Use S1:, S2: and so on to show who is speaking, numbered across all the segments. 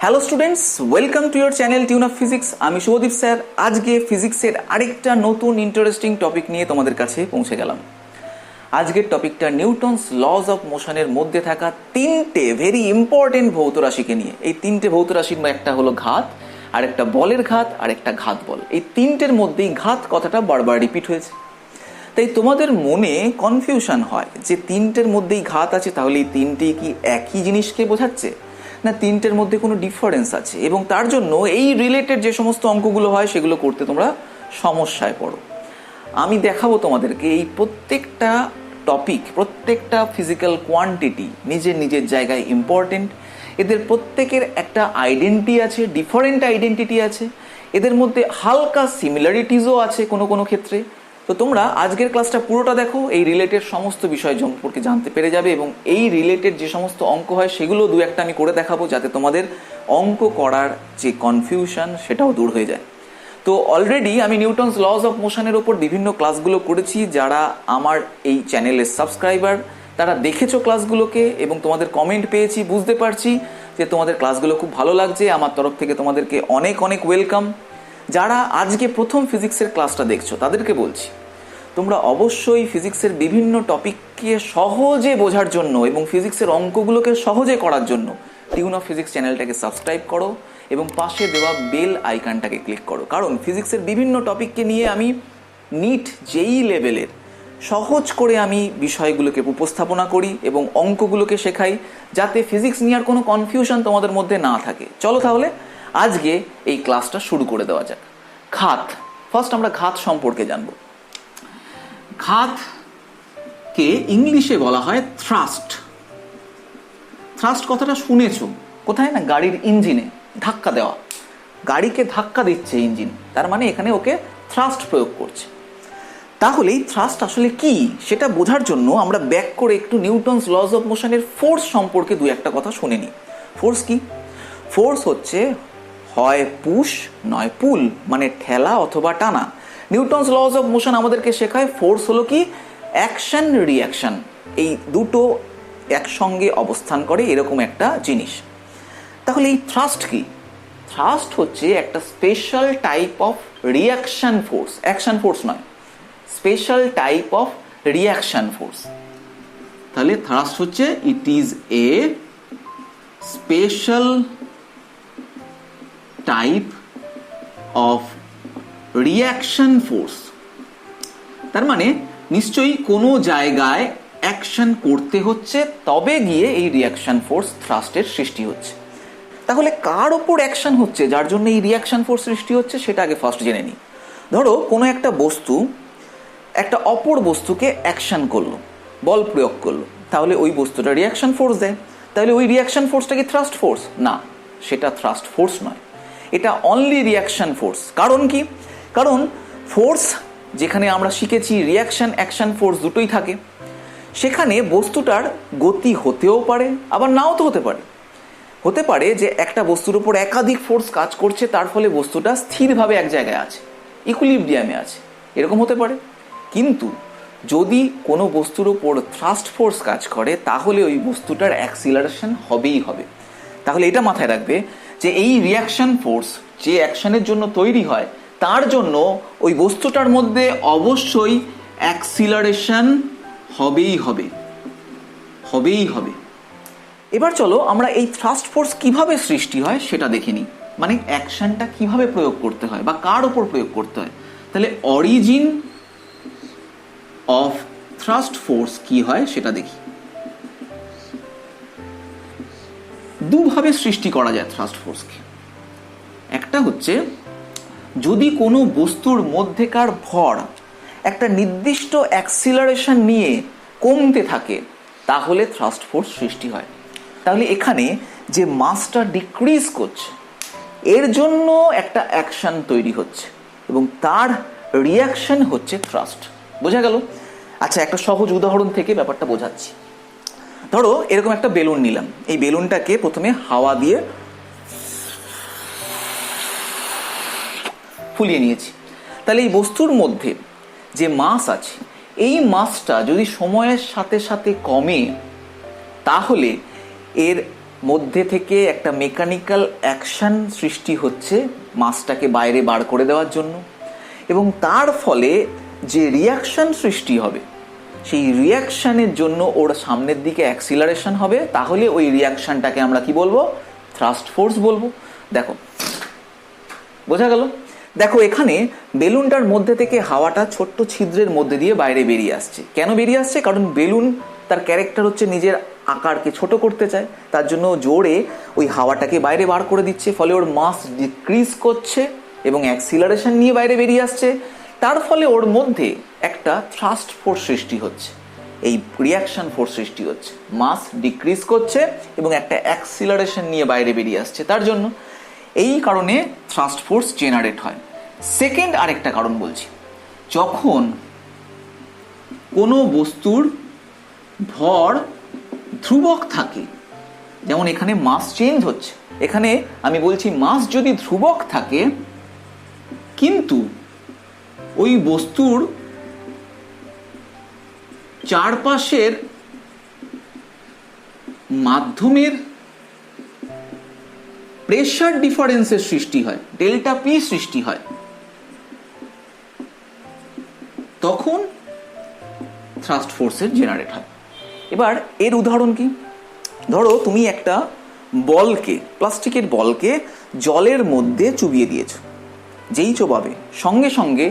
S1: Hello students, welcome to your channel tune of physics. আমি Subhadip sir আজকে ফিজিক্সের আরেকটা নতুন ইন্টারেস্টিং টপিক নিয়ে তোমাদের কাছে পৌঁছে গেলাম। আজকের টপিকটা নিউটনস লজ অফ মোশনের মধ্যে থাকা তিনটে ভেরি ইম্পর্টেন্ট ভৌত রাশিকে নিয়ে। এই তিনটে ভৌত রাশির একটা হলো ঘাত, আরেকটা বলের ঘাত, আর একটা ঘাত বল। এই তিনটের মধ্যেই ঘাত কথাটা বারবার রিপিট হয়েছে। তাই তোমাদের মনে কনফিউশন হয় যে তিনটের মধ্যেই ঘাত আছে, তাহলে এই তিনটি কি একই জিনিসকে বোঝাচ্ছে, না তিনটের মধ্যে কোনো ডিফারেন্স আছে, এবং তার জন্য এই রিলেটেড যে সমস্ত অঙ্কগুলো হয় সেগুলো করতে তোমরা সমস্যায় পড়ো। আমি দেখাবো তোমাদেরকে এই প্রত্যেকটা টপিক, প্রত্যেকটা ফিজিক্যাল কোয়ান্টিটি নিজের নিজের জায়গায় ইম্পর্টেন্ট। এদের প্রত্যেকের একটা আইডেন্টিটি আছে, ডিফারেন্ট আইডেন্টিটি আছে, এদের মধ্যে হালকা সিমিলারিটিসও আছে কোনো কোনো ক্ষেত্রে। তো তোমরা আজকের ক্লাসটা পুরোটা দেখো, এই রিলেটেড সমস্ত বিষয় সম্পর্কে জানতে পেরে যাবে, এবং এই রিলেটেড যে সমস্ত অঙ্ক হয় সেগুলো দু একটা আমি করে দেখাবো, যাতে তোমাদের অঙ্ক করার যে কনফিউশন সেটাও দূর হয়ে যায়। তো অলরেডি আমি নিউটনস লজ অফ মোশনের ওপর বিভিন্ন ক্লাসগুলো করেছি। যারা আমার এই চ্যানেলের সাবস্ক্রাইবার তারা দেখেছো ক্লাসগুলোকে, এবং তোমাদের কমেন্ট পেয়েছি, বুঝতে পারছি যে তোমাদের ক্লাসগুলো খুব ভালো লাগছে। আমার তরফ থেকে তোমাদেরকে অনেক অনেক ওয়েলকাম। যারা আজকে প্রথম ফিজিক্সের ক্লাসটা দেখছো তাদেরকে বলছি, তোমরা অবশ্যই ফিজিক্সের বিভিন্ন টপিককে সহজে বোঝার জন্য এবং ফিজিক্সের অঙ্কগুলোকে সহজে করার জন্য টিউন অফ ফিজিক্স চ্যানেলটাকে সাবস্ক্রাইব করো এবং পাশে দেওয়া বেল আইকনটাকে ক্লিক করো। কারণ ফিজিক্সের বিভিন্ন টপিককে নিয়ে আমি নিট জেই লেভেলের সহজ করে আমি বিষয়গুলোকে উপস্থাপনা করি এবং অঙ্কগুলোকে শেখাই, যাতে ফিজিক্স নিয়ে আর কোনো কনফিউশন তোমাদের মধ্যে না থাকে। চলো তাহলে আজকে এই ক্লাসটা শুরু করে দেওয়া যাক। ঘাত, ফার্স্ট আমরা ঘাত সম্পর্কে জানবো। ঘাতকে ইংলিশে বলা হয় থ্রাস্ট। থ্রাস্ট কথাটা শুনেছো কোথায়, না গাড়ির ইঞ্জিনে ধাক্কা দেওয়া, গাড়িকে ধাক্কা দিচ্ছে ইঞ্জিন, তার মানে এখানে ওকে থ্রাস্ট প্রয়োগ করছে। তাহলে এই থ্রাস্ট আসলে কি সেটা বোঝার জন্য আমরা ব্যাক করে একটু নিউটনস লজ অফ মোশনের ফোর্স সম্পর্কে দু একটা কথা শুনে নিই। ফোর্স কি? ফোর্স হচ্ছে হয় পুশ নয় পুল, মানে ঠেলা অথবা টানা। নিউটনস লজ অফ মোশন আমাদেরকে শেখায় ফোর্স হলো কি অ্যাকশন রিয়াকশন, এই দুটো একসঙ্গে অবস্থান করে এরকম একটা জিনিস। তাহলে এই থ্রাস্ট কি? থ্রাস্ট হচ্ছে একটা special type of reaction force, action force নয়, special type of reaction force. তাহলে থ্রাস্ট হচ্ছে it is a special type of reaction force. তার মানে নিশ্চয়ই কোনো জায়গায় অ্যাকশন করতে হচ্ছে, তবে গিয়ে এই রিয়াকশন ফোর্স থ্রাস্টের সৃষ্টি হচ্ছে। তাহলে কার ওপর অ্যাকশন হচ্ছে যার জন্য এই রিয়াকশন ফোর্স সৃষ্টি হচ্ছে সেটা আগে ফার্স্ট জেনে নিই। ধরো কোনো একটা বস্তু একটা অপর বস্তুকে অ্যাকশন করলো, বল প্রয়োগ করলো, তাহলে ওই বস্তুটা রিয়াকশন ফোর্স দেয়। তাহলে ওই রিয়াকশন ফোর্সটা কি থ্রাস্ট ফোর্স? না, সেটা থ্রাস্ট ফোর্স নয়, এটা অনলি রিয়াকশন ফোর্স। কারণ কি? কারণ ফোর্স যেখানে আমরা শিখেছি রিয়াকশন অ্যাকশন ফোর্স দুটোই থাকে, সেখানে বস্তুটার গতি হতেও পারে আবার নাও তো হতে পারে। হতে পারে যে একটা বস্তুর উপর একাধিক ফোর্স কাজ করছে, তার ফলে বস্তুটা স্থিরভাবে এক জায়গায় আছে, ইকুইলিব্রিয়ামে আছে, এরকম হতে পারে। কিন্তু যদি কোনো বস্তুর উপর থ্রাস্ট ফোর্স কাজ করে তাহলে ওই বস্তুটার অ্যাক্সিলারেশন হবেই হবে। তাহলে এটা মাথায় রাখবে যে এই রিয়াকশন ফোর্স যে অ্যাকশনের জন্য তৈরি হয় তার জন্য ওই বস্তুটার মধ্যে অবশ্যই অ্যাক্সিলারেশন হবেই হবে, হবেই হবে। এবার চলো আমরা এই থ্রাস্ট ফোর্স কিভাবে সৃষ্টি হয় সেটা দেখে নিই, মানে অ্যাকশনটা কিভাবে প্রয়োগ করতে হয় বা কার উপর প্রয়োগ করতে হয়। তাহলে অরিজিন অফ থ্রাস্ট ফোর্স কি হয় সেটা দেখি। দুভাবে সৃষ্টি করা যায় থ্রাস্ট ফোর্সকে। একটা হচ্ছে যদি কোনো বস্তুর মধ্যেকার ভর একটা নির্দিষ্ট অ্যাক্সিলারেশন নিয়ে কমতে থাকে তাহলে থ্রাস্ট ফোর্স সৃষ্টি হয়। তাহলে এখানে যে মাসটা ডিক্রিজ করছে এর জন্য একটা অ্যাকশন তৈরি হচ্ছে এবং তার রিয়াকশন হচ্ছে থ্রাস্ট। বোঝা গেল? আচ্ছা, একটা সহজ উদাহরণ থেকে ব্যাপারটা বোঝাচ্ছি। ধরো এরকম একটা বেলুন নিলাম, এই বেলুনটাকে প্রথমে হাওয়া দিয়ে ফুলিয়ে নিয়েছি। তাহলে এই বস্তুর মধ্যে যে মাস আছে এই মাসটা যদি সময়ের সাথে সাথে কমে তাহলে এর মধ্যে থেকে একটা মেকানিক্যাল অ্যাকশন সৃষ্টি হচ্ছে মাসটাকে বাইরে বার করে দেওয়ার জন্য, এবং তার ফলে যে রিয়াকশন সৃষ্টি হবে সেই রিয়াকশানের জন্য ওর সামনের দিকে অ্যাক্সিলারেশন হবে, তাহলে ওই রিয়াকশানটাকে আমরা কি বলবো? থ্রাস্ট ফোর্স বলবো। দেখো, বোঝা গেল? দেখো, এখানে বেলুনটার মধ্যে থেকে হাওয়াটা ছোট্ট ছিদ্রের মধ্যে দিয়ে বাইরে বেরিয়ে আসছে। কেন বেরিয়ে আসছে? কারণ বেলুন তার ক্যারেক্টার হচ্ছে নিজের আকারকে ছোট করতে চায়, তার জন্য জোরে ওই হাওয়াটাকে বাইরে বার করে দিচ্ছে, ফলে ওর মাস ডিক্রিজ করছে এবং অ্যাক্সিলারেশন নিয়ে বাইরে বেরিয়ে আসছে। তার ফলে ওর মধ্যে একটা থ্রাস্ট ফোর্স সৃষ্টি হচ্ছে, এই রিয়াকশন ফোর্স সৃষ্টি হচ্ছে, মাস ডিক্রিজ করছে এবং একটা অ্যাক্সিলারেশন নিয়ে বাইরে বেরিয়ে আসছে। তার জন্য এই কারণে থ্রাস্ট ফোর্স জেনারেট হয়। সেকেন্ড আরেকটা কারণ বলছি, যখন কোনো বস্তুর ভর ধ্রুবক থাকে, যেমন এখানে মাস চেঞ্জ হচ্ছে, এখানে আমি বলছি মাস যদি ধ্রুবক থাকে কিন্তু ওই বস্তুর চারপাশের মাধ্যমের প্রেসার ডিফারেন্সের সৃষ্টি হয়, ডেল্টা পি সৃষ্টি হয়, তখন থ্রাস্ট ফোর্সের জেনারেট হয়। এবার এর উদাহরণ কি? ধরো তুমি একটা বলকে, প্লাস্টিকের বলকে জলের মধ্যে চুবিয়ে দিয়েছো। যেই চোবাবে সঙ্গে সঙ্গে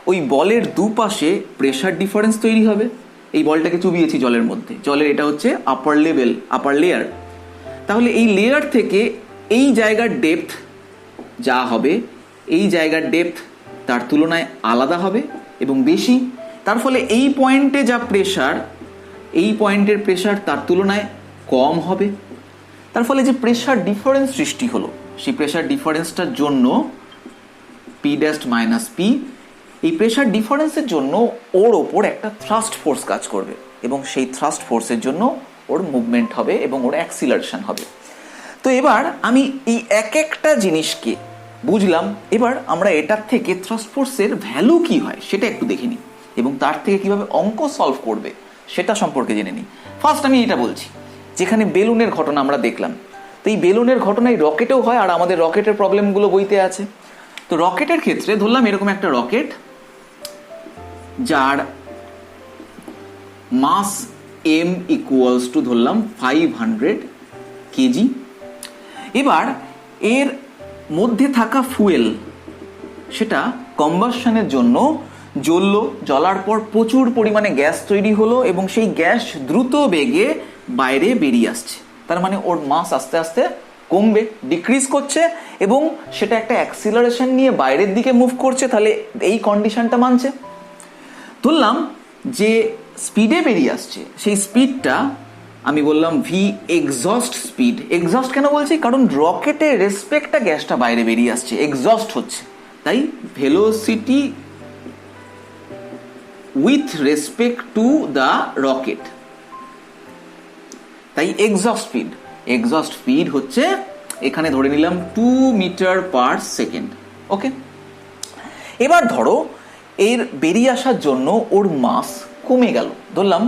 S1: ওই বলের দুপাশে প্রেসার ডিফারেন্স তৈরি হবে। এই বলটাকে চুবিয়েছি জলের মধ্যে, জলের এটা হচ্ছে আপার লেভেল, আপার লেয়ার। তাহলে এই লেয়ার থেকে এই জায়গার ডেপথ যা হবে, এই জায়গার ডেপথ তার তুলনায় আলাদা হবে এবং বেশি। তার ফলে এই পয়েন্টে যা প্রেসার, এই পয়েন্টের প্রেসার তার তুলনায় কম হবে। তার ফলে যে প্রেসার ডিফারেন্স সৃষ্টি হলো, সেই প্রেসার ডিফারেন্সটার জন্য পি ড্যাশ মাইনাস পি, এই প্রেসার ডিফারেন্সের জন্য ওর ওপর একটা থ্রাস্ট ফোর্স কাজ করবে এবং সেই থ্রাস্ট ফোর্সের জন্য ওর মুভমেন্ট হবে এবং ওর অ্যাক্সিলারেশন হবে। তো এবার আমি এই এক একটা জিনিসকে বুঝলাম, এবার আমরা এটার থেকে থ্রাস্ট ফোর্সের ভ্যালু কি হয় সেটা একটু দেখে নিই এবং তার থেকে কিভাবে অঙ্ক সলভ করবে সেটা সম্পর্কে জেনে নিই। ফার্স্ট আমি এটা বলছি, যেখানে বেলুনের ঘটনা আমরা দেখলাম, তো এই বেলুনের ঘটনায় রকেটেও হয়, আর আমাদের রকেটের প্রবলেমগুলো বইতে আছে। তো রকেটের ক্ষেত্রে ধরলাম এরকম একটা রকেট যার মাস m ইকুয়ালস টু ধরলাম 500 কেজি। এবার এর মধ্যে থাকা ফুয়েল সেটা কম্বাসনের জন্য জ্বললো, জ্বলার পর প্রচুর পরিমাণে গ্যাস তৈরি হলো এবং সেই গ্যাস দ্রুত বেগে বাইরে বেরিয়ে আসছে। তার মানে ওর মাস আস্তে আস্তে কমবে, ডিক্রিজ করছে এবং সেটা একটা অ্যাক্সিলারেশন নিয়ে বাইরের দিকে মুভ করছে। তাহলে এই কন্ডিশনটা মানছে। ধরলাম যে স্পিডে বেরিয়ে আসছে, সেই স্পিডটা আমি বললাম ভি এক্সস্ট স্পিড। এক্সস্ট কেন বলছি? কারণ রকেটের রেসপেক্টটা গ্যাসটা বাইরে বেরিয়ে আসছে, এক্সস্ট হচ্ছে, তাই velocity with respect to the rocket, তাই এক্সস্ট স্পিড। এক্সস্ট স্পিড হচ্ছে এখানে ধরে নিলাম 2 মিটার পার সেকেন্ড। ওকে, এবার ধরো এর বেরিয়ে আসার জন্য ওর মাস কমে গেল, ধরলাম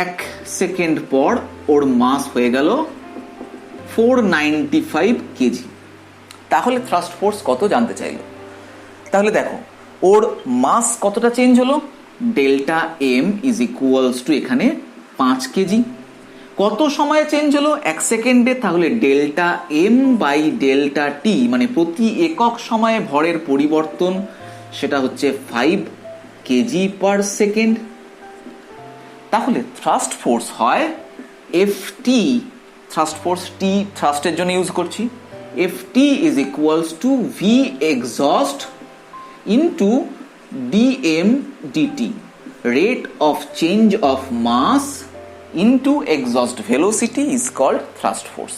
S1: 1 সেকেন্ড পর ওর মাস হয়ে গেল 495 কেজি। তাহলে থ্রাস্ট ফোর্স কত জানতে চাইলো। তাহলে দেখো ওর মাস কতটা চেঞ্জ হলো, delta M is equals to এখানে 5 কেজি। কত সময়ে চেঞ্জ হলো? 1 সেকেন্ডে। তাহলে delta M by delta T, মানে প্রতি একক সময়ে ভরের পরিবর্তন, সেটা হচ্ছে 5 কেজি পার সেকেন্ড। তাহলে থ্রাস্ট ফোর্স হয় F T, thrust force T থ্রাস্টের জন্য ইউজ করছি, F T is equals to V exhaust into DM DT, rate of change of mass into exhaust velocity is called thrust force.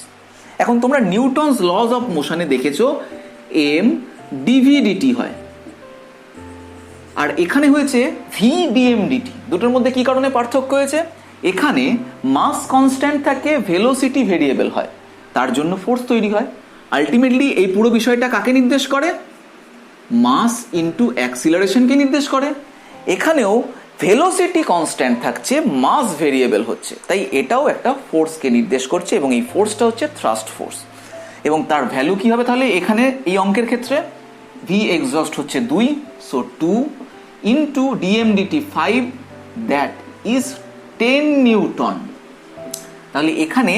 S1: এখন তোমরা Newton's lodge of মোশনে দেখেছো M DV DT হয়, আর এখানে হয়েছে V DM DT. দুটোর মধ্যে কি কারণে পার্থক্য হয়েছে? এখানে মাস কনস্ট্যান্ট থাকে, ভেলোসিটি ভেরিয়েবল হয়, তার জন্য ফোর্স তৈরি হয়। আলটিমেটলি এই পুরো বিষয়টা কাকে নির্দেশ করে? মাস ইন্টু অ্যাক্সিলারেশনকে নির্দেশ করে। এখানেও ভেলোসিটি কনস্ট্যান্ট থাকছে, মাস ভেরিয়েবল হচ্ছে, তাই এটাও একটা ফোর্সকে নির্দেশ করছে এবং এই ফোর্সটা হচ্ছে থ্রাস্ট ফোর্স। এবং তার ভ্যালু কি হবে তাহলে এখানে এই অঙ্কের ক্ষেত্রে? ভি এক্সস্ট হচ্ছে 2, so 2 into DMDT 5, that is 10 newton. তাহলে এখানে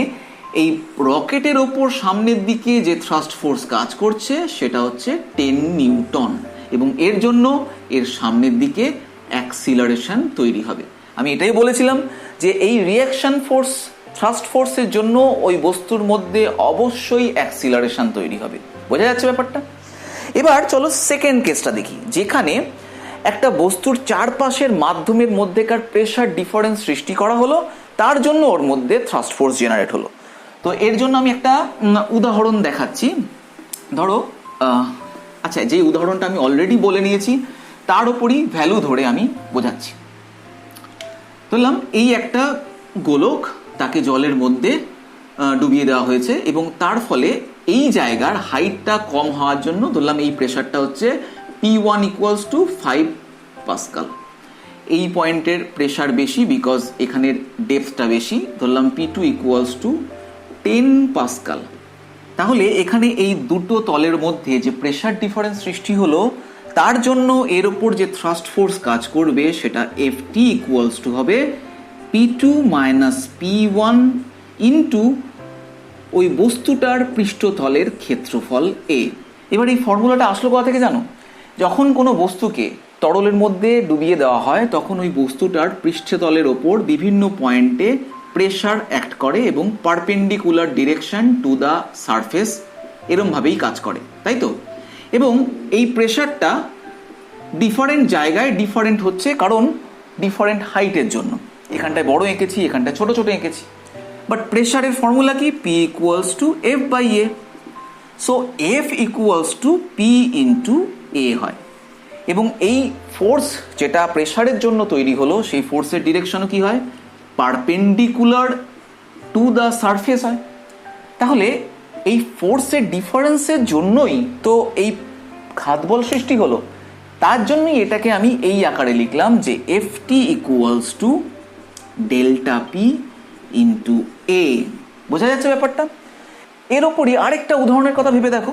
S1: এই রকেটের ওপর সামনের দিকে যে থ্রাস্ট ফোর্স কাজ করছে সেটা হচ্ছে 10 নিউটন, এবং এর জন্য এর সামনের দিকে অ্যাক্সিলারেশন তৈরি হবে। আমি এটাই বলেছিলাম যে এই রিঅ্যাকশন ফোর্স থ্রাস্ট ফোর্সের জন্য ওই বস্তুর মধ্যে অবশ্যই অ্যাক্সিলারেশন তৈরি হবে। বোঝা যাচ্ছে ব্যাপারটা? এবার চলো সেকেন্ড কেসটা দেখি, যেখানে একটা বস্তুর চারপাশের মাধ্যমের মধ্যেকার প্রেশার ডিফারেন্স সৃষ্টি করা হলো, তার জন্য ওর মধ্যে থ্রাস্ট ফোর্স জেনারেট হলো। তো এর জন্য আমি একটা উদাহরণ দেখাচ্ছি। ধরো আচ্ছা, যে উদাহরণটা আমি অলরেডি বলে নিয়েছি তার উপরই ভ্যালু ধরে আমি বোঝাচ্ছি। ধরলাম এই একটা গোলক, তাকে জলের মধ্যে ডুবিয়ে দেওয়া হয়েছে এবং তার ফলে এই জায়গার হাইটটা কম হওয়ার জন্য ধরলাম এই প্রেশারটা হচ্ছে P1 ইকুয়ালস টু 5 পাস্কাল। এই পয়েন্টের প্রেশার বেশি বিকজ এখানের ডেপথটা বেশি, ধরলাম P2 ইকুয়ালস টু 10 পাস্কাল। তাহলে এখানে এই দুটো তলের মধ্যে যে প্রেশার ডিফারেন্স সৃষ্টি হলো, তার জন্য এর উপর যে থ্রাস্ট ফোর্স কাজ করবে সেটা Ft ইকুয়ালস টু হবে P2 মাইনাস P1 ইন্টু ওই বস্তুটার পৃষ্ঠতলের ক্ষেত্রফল A। এবার এই ফর্মুলাটা আসলো কোথা থেকে জানো? যখন কোনো বস্তুকে তরলের মধ্যে ডুবিয়ে দেওয়া হয় তখন ওই বস্তুটার পৃষ্ঠতলের ওপর বিভিন্ন পয়েন্টে প্রেশার অ্যাক্ট করে এবং perpendicular direction to the surface এরমভাবেই কাজ করে, তাই তো? এবং এই প্রেশারটা ডিফারেন্ট জায়গায় ডিফারেন্ট হচ্ছে কারণ ডিফারেন্ট হাইটের জন্য। এখানটায় বড় এঁকেছি, এখানটায় ছোট ছোট এঁকেছি, বাট প্রেশারের ফর্মুলা কি? P equals to F by A। So F equals to P into A হয়, এবং এই ফোর্স যেটা প্রেশারের জন্য তৈরি হলো সেই ফোর্সের ডিরেকশনও কি হয়? পারপেন্ডিকুলার টু দ্য সারফেস হয়। তাহলে এই ফোর্সের ডিফারেন্সের জন্যই তো এই ঘাতবল সৃষ্টি হলো, তার জন্যই এটাকে আমি এই আকারে লিখলাম যে Ft equals to delta P into A. বোঝা যাচ্ছে ব্যাপারটা? এর ওপরই আরেকটা উদাহরণের কথা ভেবে দেখো।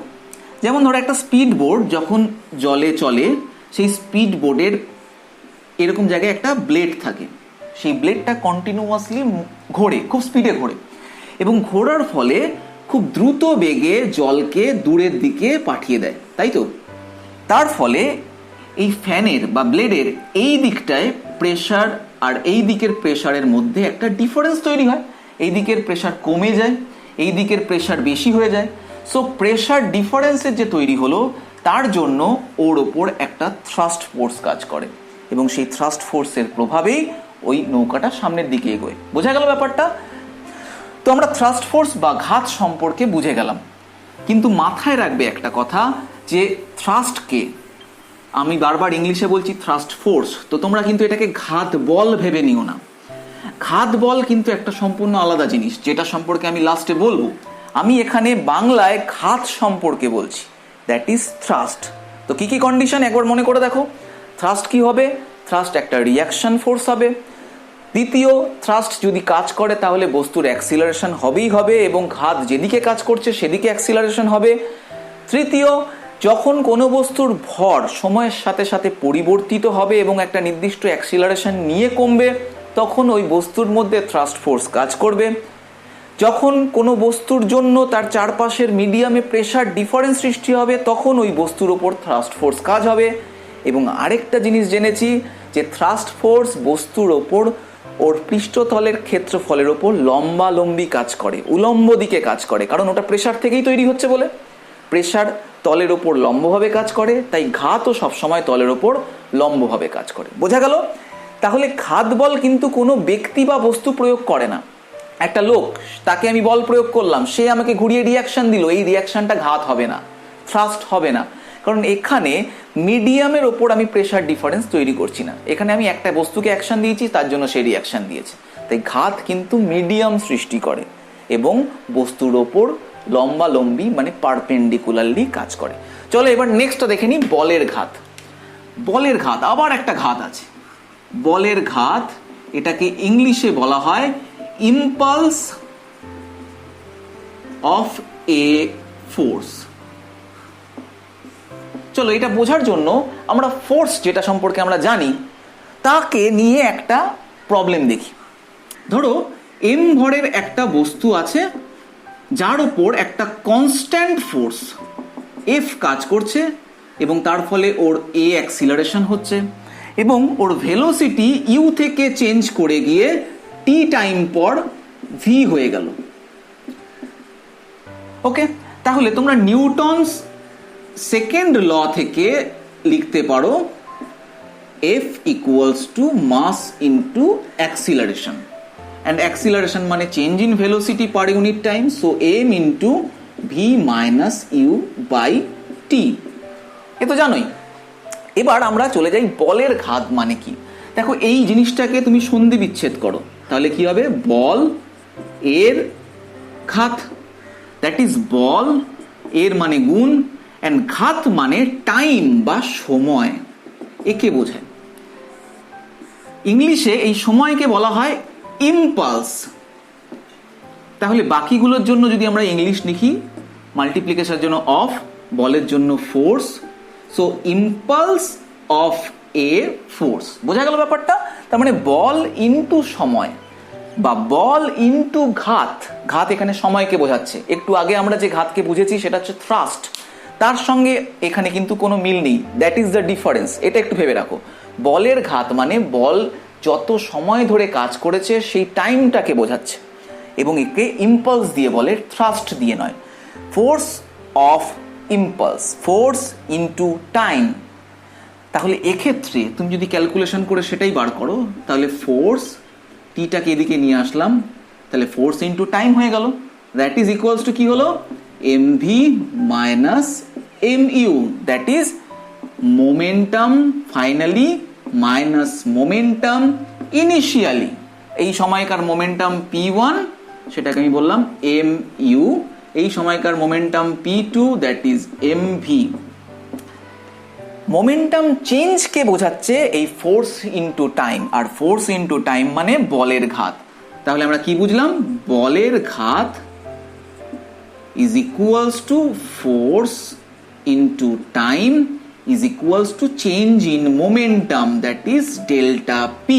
S1: যেমন ধরো একটা স্পিড বোর্ড যখন জলে চলে, সেই স্পিড বোর্ডের এরকম জায়গায় একটা ব্লেড থাকে, সেই ব্লেডটা কন্টিনিউয়াসলি ঘোরে, খুব স্পিডে ঘোরে, এবং ঘোরার ফলে খুব দ্রুত বেগে জলকে দূরের দিকে পাঠিয়ে দেয়, তাই তো? তার ফলে এই ফ্যানের বা ব্লেডের এই দিকটায় প্রেশার আর এই দিকের প্রেশারের মধ্যে একটা ডিফারেন্স তৈরি হয়। এই দিকের প্রেশার কমে যায়, এই দিকের প্রেশার বেশি হয়ে যায়। সো প্রেশার ডিফারেন্সের যে তৈরি হলো তার জন্য ওর ওপর একটা থ্রাস্ট ফোর্স কাজ করে, এবং সেই থ্রাস্ট ফোর্সের প্রভাবেই ওই নৌকাটা সামনের দিকে এগোয়। বোঝা গেল ব্যাপারটা? তো আমরা থ্রাস্ট ফোর্স বা ঘাত সম্পর্কে বুঝে গেলাম, কিন্তু মাথায় রাখবে একটা কথা, যে থ্রাস্টকে আমি বারবার ইংলিশে বলছি থ্রাস্ট ফোর্স, তো তোমরা কিন্তু এটাকে ঘাত বল ভেবে নিও না। ঘাত বল কিন্তু একটা সম্পূর্ণ আলাদা জিনিস, যেটা সম্পর্কে আমি লাস্টে বলবো। আমি এখানে বাংলায় ঘাত সম্পর্কে বলছি, দ্যাট ইজ থ্রাস্ট। তো কি কি কন্ডিশন একবার মনে করে দেখো। থ্রাস্ট কি হবে? থ্রাস্ট একটা রিঅ্যাকশন ফোর্স হবে। দ্বিতীয়, থ্রাস্ট যদি কাজ করে তাহলে বস্তুর অ্যাক্সিলারেশন হবেই হবে, এবং ঘাত যেদিকে কাজ করছে সেদিকে অ্যাক্সিলারেশন হবে। তৃতীয়, যখন কোনো বস্তুর ভর সময়ের সাথে সাথে পরিবর্তিত হবে এবং একটা নির্দিষ্ট অ্যাক্সিলারেশন নিয়ে কমবে, তখন ওই বস্তুর মধ্যে থ্রাস্ট ফোর্স কাজ করবে। যখন কোনো বস্তুর জন্য তার চারপাশের মিডিয়ামে প্রেশার ডিফারেন্স সৃষ্টি হবে, তখন ওই বস্তুর ওপর থ্রাস্ট ফোর্স কাজ হবে। এবং আরেকটা জিনিস জেনেছি যে থ্রাস্ট ফোর্স বস্তুর ওপর ওর পৃষ্ঠতলের ক্ষেত্রফলের ওপর লম্বালম্বি কাজ করে, উলম্ব দিকে কাজ করে, কারণ ওটা প্রেশার থেকেই তৈরি হচ্ছে বলে। প্রেশার তলের ওপর লম্বভাবে কাজ করে, তাই ঘাতও সবসময় তলের ওপর লম্বভাবে কাজ করে। বোঝা গেল? তাহলে ঘাত বল কিন্তু কোনো ব্যক্তি বা বস্তু প্রয়োগ করে না। একটা লোক, তাকে আমি বল প্রয়োগ করলাম, সে আমাকে ঘুরিয়ে রিয়াকশন দিল, এই রিয়াকশনটা ঘাত হবে না, থ্রাস্ট হবে না, কারণ এখানে মিডিয়ামের ওপর আমি প্রেশার ডিফারেন্স তৈরি করছি না। এখানে আমি একটা বস্তুকে অ্যাকশন দিয়েছি, তার জন্য সে রিয়াকশন দিয়েছে। তাই ঘাত কিন্তু মিডিয়াম সৃষ্টি করে এবং বস্তুর ওপর লম্বালম্বি মানে পারপেন্ডিকুলারলি কাজ করে। চলো এবার নেক্সটটা দেখে নিই, বলের ঘাত। বলের ঘাত আবার একটা ঘাত আছে। বলের ঘাত, এটাকে ইংলিশে বলা হয় ইম্পালস অফ এ ফোর্স। চলো এটা বোঝার জন্য আমরা ফোর্স যেটা সম্পর্কে আমরা জানি তাকে নিয়ে একটা প্রবলেম দেখি। ধরো এম ভরের একটা বস্তু আছে যার উপর একটা কনস্ট্যান্ট ফোর্স এফ কাজ করছে এবং তার ফলে ওর এ অ্যাক্সিলারেশন হচ্ছে এবং ওর ভেলোসিটি ইউ থেকে চেঞ্জ করে গিয়ে টি টাইম পর ভি হয়ে গেল। ওকে, তাহলে তোমরা নিউটনস সেকেন্ড ল থেকে লিখতে পারো F equals to mass into acceleration, and acceleration মানে change in velocity per unit time, so M into V minus U by T. এ তো জানোই। এবার আমরা চলে যাই বলের ঘাত মানে কি। দেখো এই জিনিসটাকে তুমি সন্ধি বিচ্ছেদ করো, তাহলে কি হবে? বল এর ঘাত, দ্যাট ইজ বল এর মানে গুণ, অ্যান্ড ঘাত মানে টাইম বা সময়, একে বোঝায়। ইংলিশে এই সময়কে বলা হয় ইম্পালস। তাহলে বাকিগুলোর জন্য যদি আমরা ইংলিশ লিখি, মাল্টিপ্লিকেশনের জন্য অফ, বলের জন্য force, so impulse of A force. বোঝা গেল ব্যাপারটা? তার মানে বল ইনটু সময় বা বল ইনটু ঘাত। ঘাত এখানে সময়কে বোঝাচ্ছে। একটু আগে আমরা যে ঘাতকে বুঝেছি সেটা হচ্ছে থ্রাস্ট, তার সঙ্গে এখানে কিন্তু কোনো মিল নেই, দ্যাট ইজ দ্য ডিফারেন্স। এটা একটু ভেবে রাখো। বলের ঘাত মানে বল যত সময় ধরে কাজ করেছে সেই টাইমটাকে বোঝাচ্ছে এবং একে ইম্পালস দিয়ে বলে, থ্রাস্ট দিয়ে নয়। Force of impulse, force into time. তাহলে এক্ষেত্রে তুমি যদি ক্যালকুলেশন করে সেটাই বার করো, তাহলে ফোর্স টিটাকে এদিকে নিয়ে আসলাম, তাহলে ফোর্স ইনটু টাইম হয়ে গেল, দ্যাট ইজ ইকুয়ালস টু কি হলো? mv minus mu, that is momentum finally minus momentum initially. এই সময়কার মোমেন্টাম p1 সেটাকে আমি বললাম mu, এই সময়কার momentum p2 that is mv। Momentum চেঞ্জকে বোঝাচ্ছে এই ফোর্স ইনটু টাইম, আর ফোর্স ইনটু টাইম মানে বলের ঘাত। তাহলে আমরা কি বুঝলাম? বলের ঘাত is equals to force into time is equals to change in momentum, that is delta p।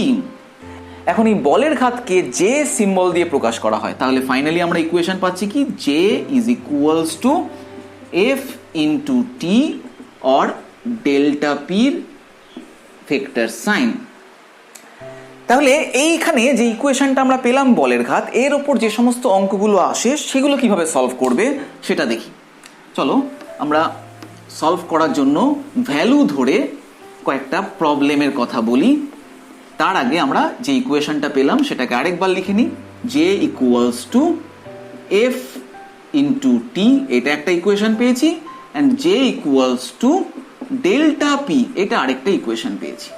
S1: এখন এই বলের ঘাতকে যে সিম্বল দিয়ে প্রকাশ করা হয়, তাহলে ফাইনালি আমরা ইকুয়েশন পাচ্ছি কি? j is equals to f into t or delta p vector sign. তাহলে এইখানে যে ইকুয়েশনটা আমরা পেলাম বলের ঘাত, এর ওপর যে সমস্ত অঙ্কগুলো আসে সেগুলো কিভাবে সলভ করবে সেটা দেখি। চলো আমরা সলভ করার জন্য ভ্যালু ধরে কয়েকটা প্রবলেমের কথা বলি। তার আগে আমরা যে ইকুয়েশনটা পেলাম সেটাকে আরেকবার লিখে নিই। J equals to F into T, এটা একটা ইকুয়েশন পেয়েছি, and J equals to delta P, এটা আরেকটা ইকুয়েশন পেয়েছি।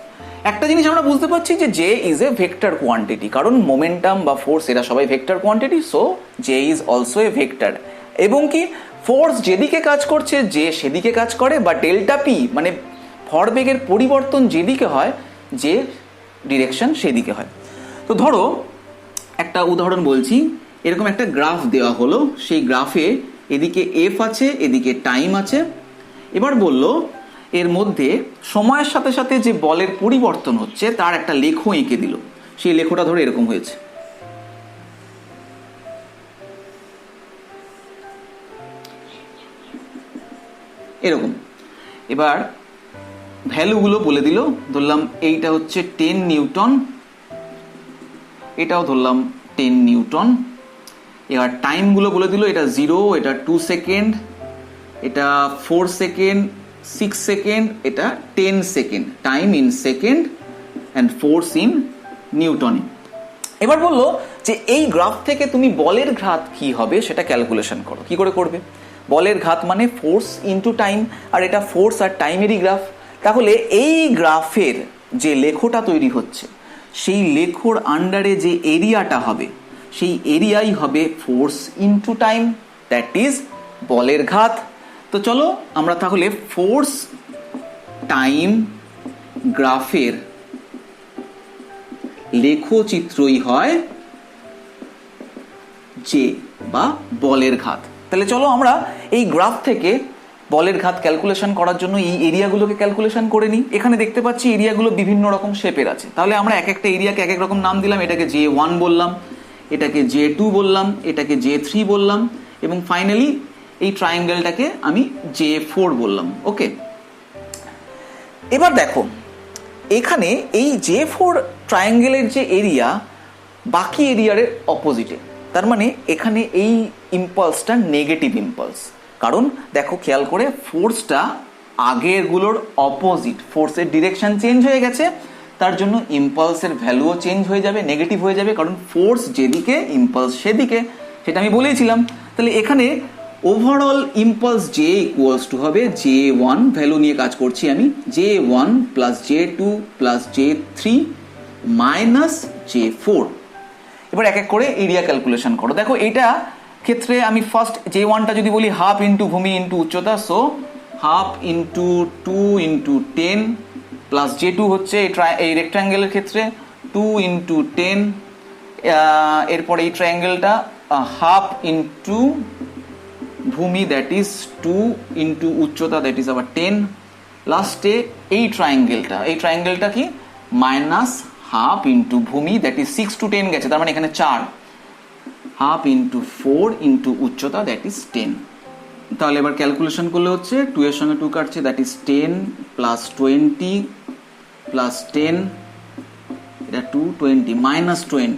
S1: একটা জিনিস আমরা বুঝতে পারছি যে J is a vector quantity, কারণ মোমেন্টাম বা ফোর্স এরা সবাই vector quantity, so J is also a vector. এবং কি ফোর্স যেদিকে কাজ করছে জে সেদিকে কাজ করে, বা ডেল্টা পি মানে ভরবেগের পরিবর্তন যেদিকে হয় যে ডিরেকশন সেদিকে হয়। তো ধরো একটা উদাহরণ বলছি, এরকম একটা গ্রাফ দেওয়া হলো, সেই গ্রাফে এদিকে এফ আছে এদিকে টাইম আছে। এবার বললো এর মধ্যে সময়ের সাথে সাথে যে বলের পরিবর্তন হচ্ছে তার একটা লেখ এঁকে দিল। সেই লেখটা ধরে এরকম হয়েছে, এরকম। এবার ভ্যালুগুলো বলে দিল, ধরলাম এইটা হচ্ছে 10 নিউটন, এটাও ধরলাম 10 নিউটন। এবার টাইমগুলো বলে দিল, এটা 0, এটা 2 সেকেন্ড, এটা 4 সেকেন্ড, 6 সেকেন্ড, এটা 10 second. Time in second and force in Newton. এবার বললো যে এই গ্রাফ থেকে তুমি বলের ঘাত কি হবে সেটা ক্যালকুলেশন করো। কি করে করবে? বলের ঘাত মানে ফোর্স ইনটু টাইম, আর এটা ফোর্স আর টাইমেরই গ্রাফ। তাহলে এই গ্রাফের যে লেখটা তৈরি হচ্ছে সেই লেখর আন্ডারে যে এরিয়াটা হবে সেই এরিয়াই হবে force into time, that is বলের ঘাত। তো চলো আমরা তাহলে ফোর্স টাইম গ্রাফের লেখচিত্রই হয় জে বা বলের ঘাত। তাহলে চলো আমরা এই গ্রাফ থেকে বলের ঘাত ক্যালকুলেশন করার জন্য এই এরিয়াগুলোকে ক্যালকুলেশন করে নিই। এখানে দেখতে পাচ্ছি এরিয়াগুলো বিভিন্ন রকম শেপের আছে, তাহলে আমরা এক একটা এরিয়াকে এক এক রকম নাম দিলাম। এটাকে J1 বললাম, এটাকে J2 বললাম, এটাকে J3 বললাম, এবং ফাইনালি এই ট্রায়াঙ্গেলটাকে আমি J4 বললাম। ওকে, এবার দেখো এখানে এই J4 ট্রায়াঙ্গেলের যে এরিয়া বাকি এরিয়ার অপোজিটে, তার মানে এখানে এই ইম্পালসটা নেগেটিভ ইম্পালস। কারণ দেখো খেয়াল করে ফোর্সটা আগেরগুলোর অপোজিট, ফোর্সের ডিরেকশন চেঞ্জ হয়ে গেছে, তার জন্য ইম্পালসের ভ্যালুও চেঞ্জ হয়ে যাবে, নেগেটিভ হয়ে যাবে, কারণ ফোর্স যেদিকে ইম্পালস সেদিকে, সেটা আমি বলেইছিলাম। তাহলে এখানে overall impulse J equals two হবে J1, ভ্যালু নিয়ে কাজ করছি আমি, J1 plus J2 plus J3 minus J4। এবার এক এক করে এরিয়া ক্যালকুলেশন করো। দেখো এইটা ক্ষেত্রে আমি ফার্স্ট J1টা যদি বলি হাফ ইন্টু ভূমি ইন্টু উচ্চতা, so half into 2 into 10 plus J2 হচ্ছে এই রেক্ট্যাঙ্গেলের ক্ষেত্রে 2 ইন্টু 10, এরপরে এই ট্রায়াঙ্গেলটা হাফ ইন্টু ভূমি দ্যাট ইজ 2 ইন্টু উচ্চতা দ্যাট ইজ আবার 10, লাস্টে এই ট্রায়াঙ্গেলটা কি মাইনাস হাফ ইন্টু ভূমি দ্যাট ইজ 6 টু 10 গেছে, তার মানে এখানে 4, হাফ ইন্টু 4 ইন্টু উচ্চতা দ্যাট ইজ 10। তাহলে এবার ক্যালকুলেশন করলে হচ্ছে 2 এর সঙ্গে 2 কাটছে, দ্যাট ইজ 10 প্লাস 20 প্লাস 10, এটা 220 মাইনাস 20,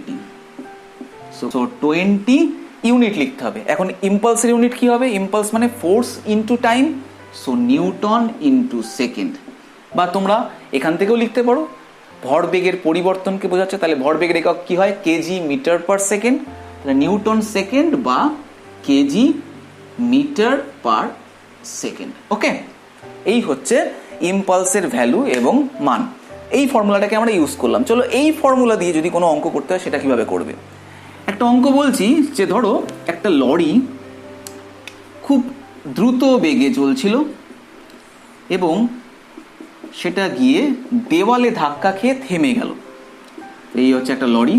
S1: সো 20 ইউনিট লিখতে হবে। এখন ইম্পালসের ইউনিট কি হবে? ইম্পালস মানে force into time, so Newton into second. বা তোমরা এখান থেকেও লিখতে পারো, ভরবেগের পরিবর্তনকে বোঝাচ্ছে, তাহলে ভরবেগের একক কি হয়? কেজি মিটার পার সেকেন্ড, তাহলে নিউটন সেকেন্ড বা কেজি মিটার পার সেকেন্ড। ওকে, এই হচ্ছে ইম্পালসের ভ্যালু এবং মান। এই ফর্মুলাটাকে আমরা ইউজ করলাম। চলো এই ফর্মুলা দিয়ে যদি কোনো অঙ্ক করতে হয় সেটা কিভাবে করবে। একটা অঙ্ক বলছি যে ধরো একটা লরি খুব দ্রুত বেগে চলছিল এবং সেটা গিয়ে দেওয়ালে ধাক্কা খেয়ে থেমে গেল। এই হচ্ছে একটা লরি,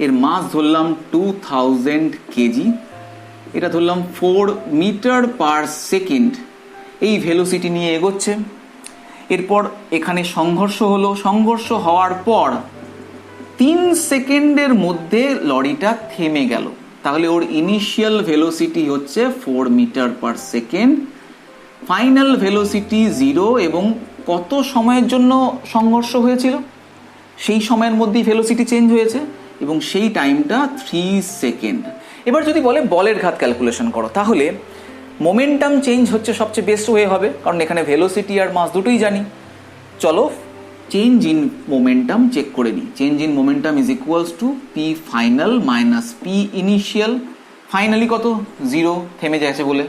S1: এর মাস ধরলাম 2000 কেজি, এটা ধরলাম 4 মিটার পার সেকেন্ড, এই ভেলোসিটি নিয়ে এগোচ্ছে। এরপর এখানে সংঘর্ষ হলো, সংঘর্ষ হওয়ার পর 3 সেকেন্ডের মধ্যে লরিটা থেমে গেল। তাহলে ওর ইনিশিয়াল ভেলোসিটি হচ্ছে 4 metre per second, final velocity 0, এবং কত সময়ের জন্য সংঘর্ষ হয়েছিল সেই সময়ের মধ্যেই ভেলোসিটি চেঞ্জ হয়েছে, এবং সেই টাইমটা 3 সেকেন্ড। এবার যদি বলে বলের ঘাত ক্যালকুলেশন করো, তাহলে মোমেন্টাম চেঞ্জ হচ্ছে সবচেয়ে বেস্ট ওয়ে হবে, কারণ এখানে ভেলোসিটি আর মাস দুটোই জানি। চলো চেঞ্জ ইন মোমেন্টাম চেক করে নিই। Change in momentum is equals two P final minus P initial. Finally কত? 0, থেমে যাচ্ছে বলে।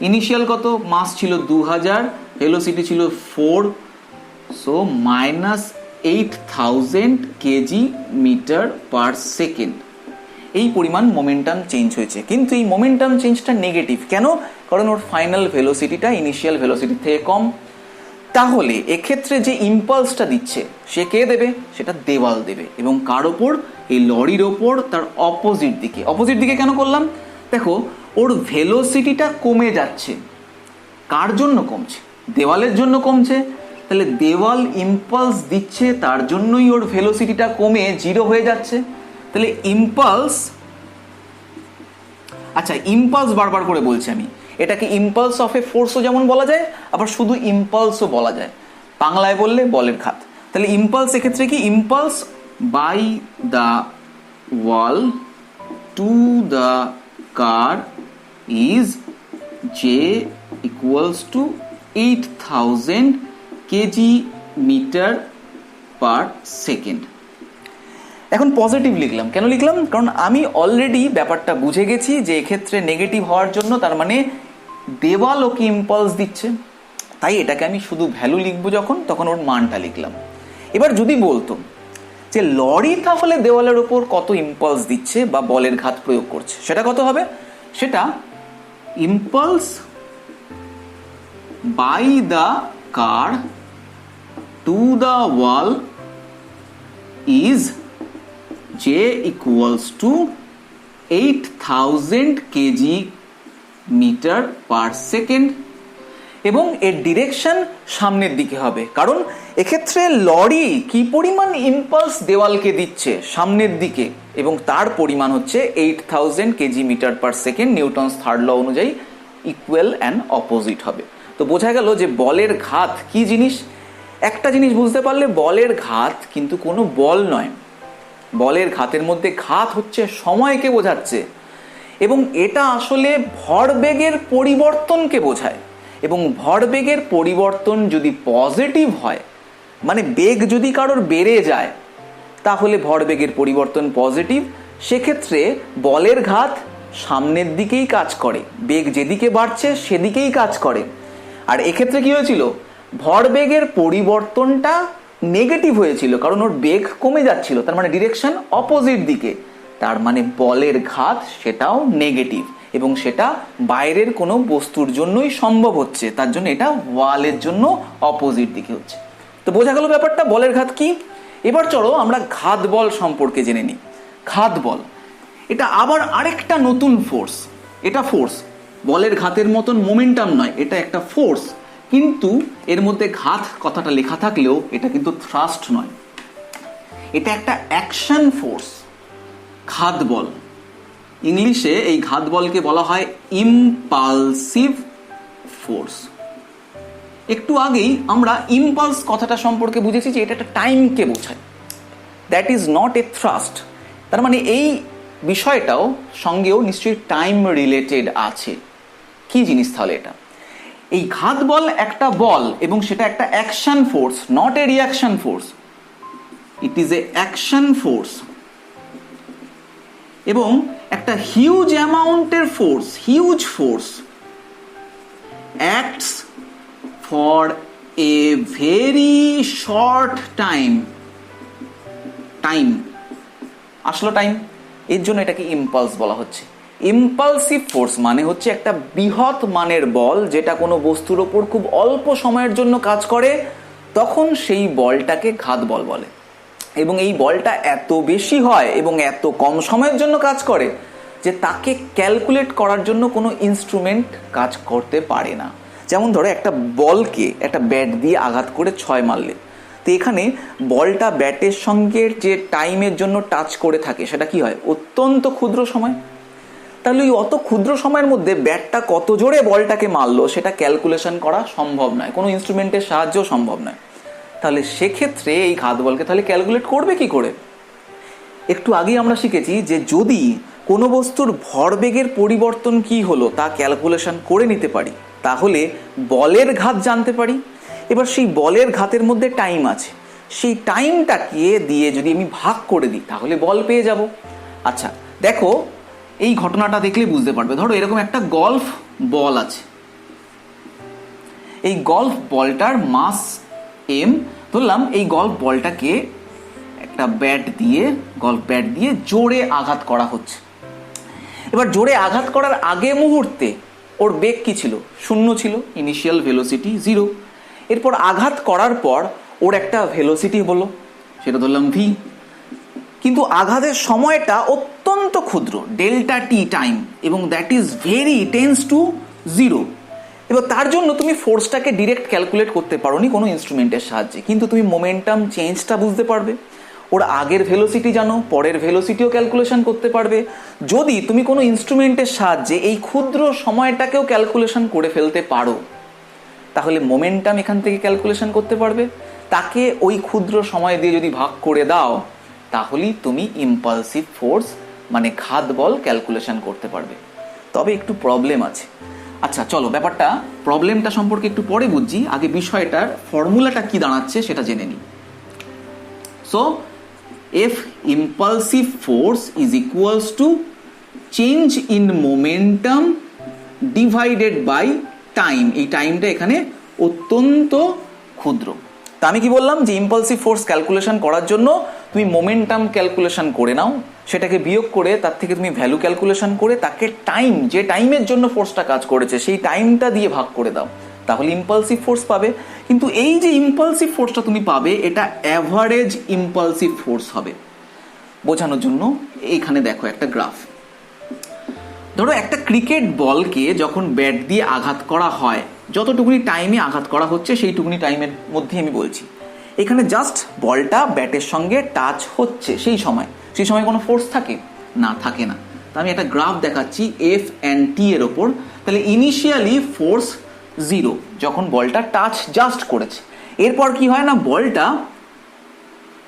S1: ইনিশিয়াল কত? মাস ছিল 2000, ভেলোসিটি ছিল 4, so minus 8000 KG metre per second. এই পরিমাণ মোমেন্টাম চেঞ্জ হয়েছে, কিন্তু এই মোমেন্টাম চেঞ্জটা নেগেটিভ। কেন? কারণ ওর ফাইনাল ভেলোসিটিটা ইনিশিয়াল ভেলোসিটি থেকে কম। তাহলে এক্ষেত্রে যে ইম্পালসটা দিচ্ছে সে কে দেবে? সেটা দেওয়াল দেবে, এবং কার ওপর? এই লরির ওপর, তার অপোজিট দিকে। অপোজিট দিকে কেন করলাম? দেখো ওর ভেলোসিটিটা কমে যাচ্ছে, কার জন্য কমছে? দেওয়ালের জন্য কমছে। তাহলে দেওয়াল ইম্পালস দিচ্ছে, তার জন্যই ওর ভেলোসিটিটা কমে 0 হয়ে যাচ্ছে। তাহলে ইম্পালস, আচ্ছা ইম্পালস বারবার করে বলছি আমি, এটাকে ইম্পালস অফ এ ফোর্সও যেমন বলা যায়, আবার শুধু ইম্পালসও বলা যায়, বাংলায় বললে বলের ঘাত। তাহলে ইম্পালস এক্ষেত্রে কি? Impulse by the wall to the car is J equals to 8000 KG metre per second. এখন পজিটিভ লিখলাম। কেন লিখলাম? কারণ আমি অলরেডি ব্যাপারটা বুঝে গেছি যে এক্ষেত্রে নেগেটিভ হওয়ার জন্য, তার মানে দেওয়াল ওকে ইম্পালস দিচ্ছে, তাই এটাকে আমি শুধু ভ্যালু লিখবো যখন, তখন ওর মানটা লিখলাম। এবার যদি বলতো যে লরি তাহলে দেওয়ালের ওপর কত ইম্পালস দিচ্ছে বা বলের ঘাত প্রয়োগ করছে, সেটা কত হবে? সেটা impulse by the car to the wall is J equals to 8000 kg metre per second, এবং এর ডিরেকশন সামনের দিকে হবে, কারণ এক্ষেত্রে লরি কি পরিমাণ ইম্পালস দেওয়ালকে দিচ্ছে সামনের দিকে, এবং তার পরিমাণ হচ্ছে 8000 KG metre per second, Newton's third law অনুযায়ী ইকুয়াল অ্যান্ড অপোজিট হবে। তো বোঝা গেল যে বলের ঘাত কি জিনিস। একটা জিনিস বুঝতে পারলে, বলের ঘাত কিন্তু কোনো বল নয়, বলের ঘাতের মধ্যে ঘাত হচ্ছে সময়কে বোঝাচ্ছে, এবং এটা আসলে ভরবেগের পরিবর্তনকে বোঝায়। এবং ভরবেগের পরিবর্তন যদি পজিটিভ হয়, মানে বেগ যদি কারোর বেড়ে যায়, তাহলে ভরবেগের পরিবর্তন পজিটিভ, সেক্ষেত্রে বলের ঘাত সামনের দিকেই কাজ করে, বেগ যেদিকে বাড়ছে সেদিকেই কাজ করে। আর এক্ষেত্রে কি হয়েছিল, ভরবেগের পরিবর্তনটা নেগেটিভ হয়েছিল, কারণ ওর বেগ কমে যাচ্ছিল, তার মানে ডিরেকশন অপোজিট দিকে, তার মানে বলের ঘাত সেটাও নেগেটিভ, এবং সেটা বাইরের কোনো বস্তুর জন্যই সম্ভব হচ্ছে, তার জন্য এটা ওয়ালের জন্য অপোজিট দিকে হচ্ছে। তো বোঝা গেল ব্যাপারটা, বলের ঘাত কি। এবার চলো আমরা ঘাত বল সম্পর্কে জেনে নিই। ঘাত বল এটা আবার আরেকটা নতুন ফোর্স। এটা ফোর্স, বলের ঘাতের মতন মোমেন্টাম নয়, এটা একটা ফোর্স, কিন্তু এর মধ্যে ঘাত কথাটা লেখা থাকলেও এটা কিন্তু থ্রাস্ট নয়, এটা একটা অ্যাকশন ফোর্স। ঘাত বল, ইংলিশে এই ঘাত বলকে বলা হয় ইম্পালসিভ ফোর্স। একটু আগেই আমরা ইম্পালস কথাটা সম্পর্কে বুঝেছি যে এটা একটা টাইমকে বোঝায়, that is not a thrust. তার মানে এই বিষয়টাও সঙ্গেও নিশ্চয়ই টাইম রিলেটেড আছে। কি জিনিস তাহলে এটা? এই ঘাত বল একটা বল, এবং সেটা একটা action force, not a reaction force, it is A action force, এবং একটা হিউজ অ্যামাউন্টের force, huge force acts for a very short time আসলো টাইম, এর জন্য এটাকে ইম্পালস বলা হচ্ছে। ইম্পালসিভ ফোর্স মানে হচ্ছে একটা বৃহৎ মানের বল, যেটা কোনো বস্তুর ওপর খুব অল্প সময়ের জন্য কাজ করে, তখন সেই বলটাকে ঘাত বল বলে। এবং এই বলটা এত বেশি হয় এবং এত কম সময়ের জন্য কাজ করে যে তাকে ক্যালকুলেট করার জন্য কোনো ইনস্ট্রুমেন্ট কাজ করতে পারে না। যেমন ধরো একটা বলকে একটা ব্যাট দিয়ে আঘাত করে 6 মারলে, তো এখানে বলটা ব্যাটের সঙ্গে যে টাইমের জন্য টাচ করে থাকে সেটা কি হয়, অত্যন্ত ক্ষুদ্র সময়। তাহলে ওই অত ক্ষুদ্র সময়ের মধ্যে ব্যাটটা কত জোরে বলটাকে মারলো সেটা ক্যালকুলেশন করা সম্ভব নয়, কোনো ইনস্ট্রুমেন্টের সাহায্যও সম্ভব নয়। তাহলে সেক্ষেত্রে এই ঘাত বলকে তাহলে ক্যালকুলেট করবে কি করে? একটু আগেই আমরা শিখেছি যে যদি কোনো বস্তুর ভরবেগের পরিবর্তন কি হলো তা ক্যালকুলেশন করে নিতে পারি, তাহলে বলের ঘাত জানতে পারি। এবার সেই বলের ঘাতের মধ্যে টাইম আছে, সেই টাইমটাকে দিয়ে যদি আমি ভাগ করে দিই তাহলে বল পেয়ে যাব। আচ্ছা দেখো, এই ঘটনাটা দেখলে বুঝতে পারবে। ধরো এরকম একটা গলফ বল আছে, এই গলফ বলটার মাস এম, ধরলাম এই গলফ বলটাকে একটা গলফ ব্যাট দিয়ে জোরে আঘাত করা হচ্ছে। এবার জোরে আঘাত করার আগে মুহূর্তে ওর বেগ কি ছিল, 0 ছিল, ইনিশিয়াল ভেলোসিটি 0। এরপর আঘাত করার পর ওর একটা ভেলোসিটি হলো, সেটা ধরলাম ভি, কিন্তু আঘাতের সময়টা অত্যন্ত ক্ষুদ্র, ডেল্টা টি টাইম, এবং that is very tends to 0। এবার তার জন্য তুমি ফোর্সটাকে ডিরেক্ট ক্যালকুলেট করতে পারো নি কোনো ইনস্ট্রুমেন্টের সাহায্যে, কিন্তু তুমি মোমেন্টাম চেঞ্জটা বুঝতে পারবে, ওর আগের ভেলোসিটি জানো, পরের ভেলোসিটিও ক্যালকুলেশন করতে পারবে। যদি তুমি কোনো ইনস্ট্রুমেন্টের সাহায্যে এই ক্ষুদ্র সময়টাকেও ক্যালকুলেশন করে ফেলতে পারো, তাহলে মোমেন্টাম এখান থেকে ক্যালকুলেশন করতে পারবে। তাকে ওই ক্ষুদ্র সময় দিয়ে যদি ভাগ করে দাও, তাহলেই তুমি ইম্পালসিভ ফোর্স মানে ঘাত বল ক্যালকুলেশন করতে পারবে। তবে একটু প্রবলেম আছে। আচ্ছা চলো, ব্যাপারটা প্রবলেমটা সম্পর্কে একটু পরে বুঝছি, আগে বিষয়টার ফর্মুলাটা কি দাঁড়াচ্ছে সেটা জেনে নিই। So F impulsive force is equals to change in momentum divided by time. এই টাইমটা এখানে অত্যন্ত ক্ষুদ্র। তা আমি কি বললাম যে ইম্পালসিভ ফোর্স ক্যালকুলেশন করার জন্য তুমি মোমেন্টাম ক্যালকুলেশন করে নাও, সেটাকে বিয়োগ করে তার থেকে তুমি ভ্যালু ক্যালকুলেশন করে তাকে টাইম, যে টাইমের জন্য ফোর্সটা কাজ করেছে সেই টাইমটা দিয়ে ভাগ করে দাও, তাহলে ইম্পালসিভ ফোর্স পাবে। কিন্তু এই যে ইম্পালসিভ ফোর্সটা তুমি পাবে এটা অ্যাভারেজ ইম্পালসিভ ফোর্স হবে। বোঝানোর জন্য এইখানে দেখো একটা গ্রাফ। ধরো একটা ক্রিকেট বলকে যখন ব্যাট দিয়ে আঘাত করা হয়, যতটুকুনি টাইমে আঘাত করা হচ্ছে সেইটুকুনি টাইমের মধ্যে আমি বলছি, এখানে জাস্ট বলটা ব্যাটের সঙ্গে টাচ হচ্ছে, সেই সময় কোনো ফোর্স থাকে না, থাকে না। তো আমি একটা গ্রাফ দেখাচ্ছি এফ অ্যান্ড টি এর ওপর। তাহলে ইনিশিয়ালি ফোর্স 0 যখন বলটা টাচ জাস্ট করেছে। এরপর কি হয় না, বলটা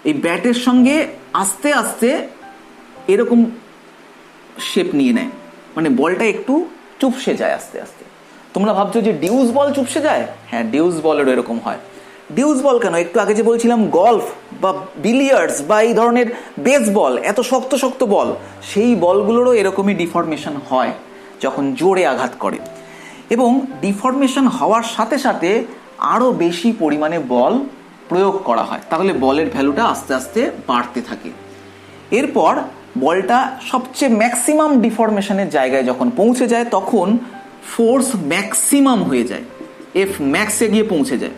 S1: এই ব্যাটের সঙ্গে আস্তে আস্তে এরকম শেপ নিয়ে নেয়, মানে বলটা একটু চুপসে যায় আস্তে আস্তে। তোমরা ভাবছো যে ডিউস বল চুপসে যায়? হ্যাঁ, ডিউস বলেরও এরকম হয়। ডিউস বল কেন? একটু আগে যে বলছিলাম গলফ বা বিলিয়ার্ডস বা এই ধরনের বেসবল, এত শক্ত শক্ত বল, সেই বলগুলোরও এরকমই ডিফর্মেশন হয় যখন জোরে আঘাত করে। এবং ডিফর্মেশন হওয়ার সাথে সাথে আরও বেশি পরিমাণে বল প্রয়োগ করা হয়, তাহলে বলের ভ্যালুটা আস্তে আস্তে বাড়তে থাকে। এরপর বলটা সবচেয়ে ম্যাক্সিমাম ডিফর্মেশনের জায়গায় যখন পৌঁছে যায় তখন ফোর্স ম্যাক্সিমাম হয়ে যায়, এফ ম্যাক্সে গিয়ে পৌঁছে যায়।